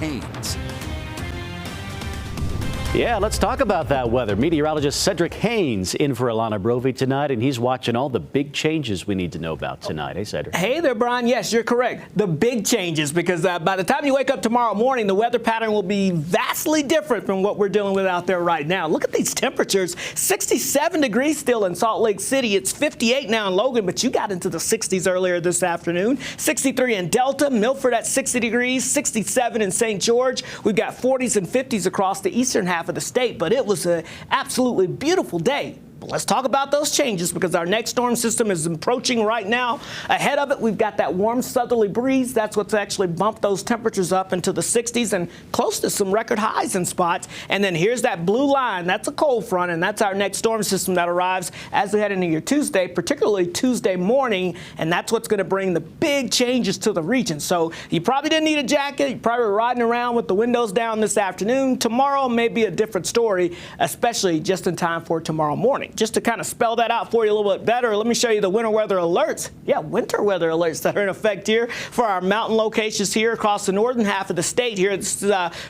Haynes. Yeah, let's talk about that weather. Meteorologist Cedric Haynes in for Alana Brovey tonight, and he's watching all the big changes we need to know about tonight. Hey, Cedric. Hey there, Brian. Yes, you're correct. The big changes, because by the time you wake up tomorrow morning, the weather pattern will be vastly different from what we're dealing with out there right now. Look at these temperatures. 67 degrees still in Salt Lake City. It's 58 now in Logan, but you got into the 60s earlier this afternoon. 63 in Delta, Milford at 60 degrees, 67 in St. George. We've got 40s and 50s across the eastern half of the state, but it was an absolutely beautiful day. But let's talk about those changes, because our next storm system is approaching right now. Ahead of it, we've got that warm southerly breeze. That's what's actually bumped those temperatures up into the 60s and close to some record highs in spots. And then here's that blue line. That's a cold front, and that's our next storm system that arrives as we head into your Tuesday, particularly Tuesday morning. And that's what's going to bring the big changes to the region. So you probably didn't need a jacket. You're probably riding around with the windows down this afternoon. Tomorrow may be a different story, especially just in time for tomorrow morning. Just to kind of spell that out for you a little bit better, let me show you the winter weather alerts. Yeah, winter weather alerts that are in effect here for our mountain locations here across the northern half of the state here. It's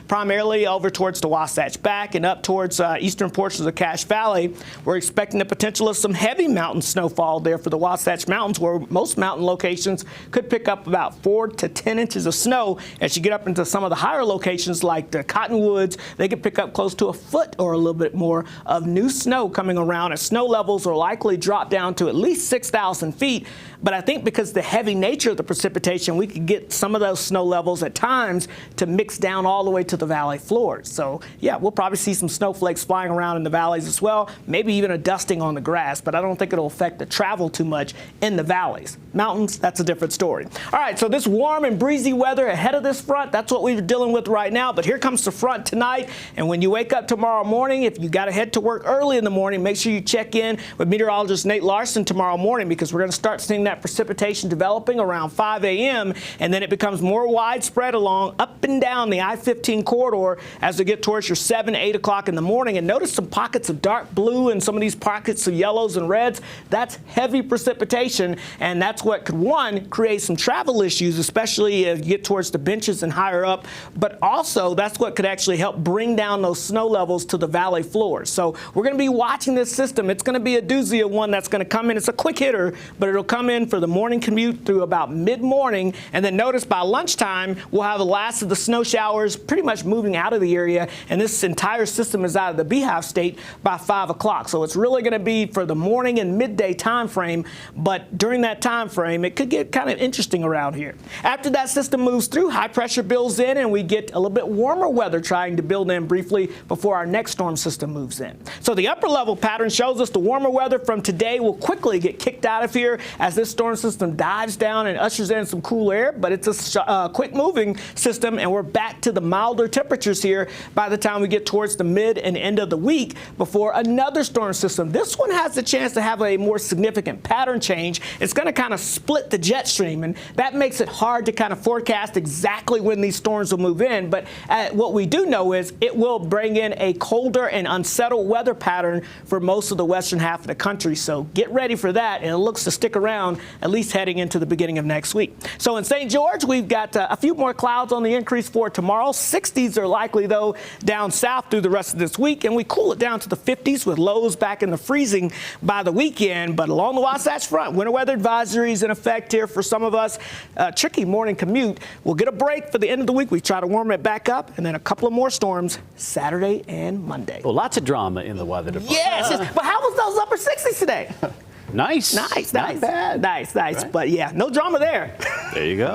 primarily over towards the Wasatch Back and up towards eastern portions of Cache Valley. We're expecting the potential of some heavy mountain snowfall there for the Wasatch Mountains, where most mountain locations could pick up about 4 to 10 inches of snow. As you get up into some of the higher locations like the Cottonwoods, they could pick up close to a foot or a little bit more of new snow coming around, as snow levels will likely drop down to at least 6,000 feet. But I think because the heavy nature of the precipitation, we could get some of those snow levels at times to mix down all the way to the valley floors. So, yeah, we'll probably see some snowflakes flying around in the valleys as well, maybe even a dusting on the grass, but I don't think it'll affect the travel too much in the valleys. Mountains, that's a different story. All right, so this warm and breezy weather ahead of this front, that's what we're dealing with right now. But here comes the front tonight, and when you wake up tomorrow morning, if you got to head to work early in the morning, make sure you check in with meteorologist Nate Larson tomorrow morning, because we're going to start seeing that precipitation developing around 5 a.m. and then it becomes more widespread along up and down the I-15 corridor as we get towards your 7, 8 o'clock in the morning. And notice some pockets of dark blue and some of these pockets of yellows and reds. That's heavy precipitation, and that's what could, one, create some travel issues, especially as you get towards the benches and higher up, but also that's what could actually help bring down those snow levels to the valley floors. So we're going to be watching this system. It's going to be a doozy of one that's going to come in. It's a quick hitter, but it'll come in for the morning commute through about mid-morning. And then notice by lunchtime, we'll have the last of the snow showers pretty much moving out of the area. And this entire system is out of the Beehive State by 5 o'clock. So it's really going to be for the morning and midday time frame. But during that time frame, it could get kind of interesting around here. After that system moves through, high pressure builds in, and we get a little bit warmer weather trying to build in briefly before our next storm system moves in. So the upper level pattern shows us the warmer weather from today will quickly get kicked out of here as this storm system dives down and ushers in some cool air, but it's a quick moving system, and we're back to the milder temperatures here by the time we get towards the mid and end of the week before another storm system. This one has the chance to have a more significant pattern change. It's going to kind of split the jet stream, and that makes it hard to kind of forecast exactly when these storms will move in. But what we do know is it will bring in a colder and unsettled weather pattern for most of the western half of the country. So get ready for that, and it looks to stick around at least heading into the beginning of next week. So in St. George, we've got a few more clouds on the increase for tomorrow. 60s are likely, though, down south through the rest of this week, and we cool it down to the 50s with lows back in the freezing by the weekend. But along the Wasatch Front, winter weather advisories in effect here for some of us. Tricky morning commute. We'll get a break for the end of the week. We try to warm it back up, and then a couple of more storms Saturday and Monday. Well, lots of drama in the weather department. Yes, but how was those upper 60s today? Nice. Nice. Not bad. Nice. Right? But yeah, no drama there. There you go.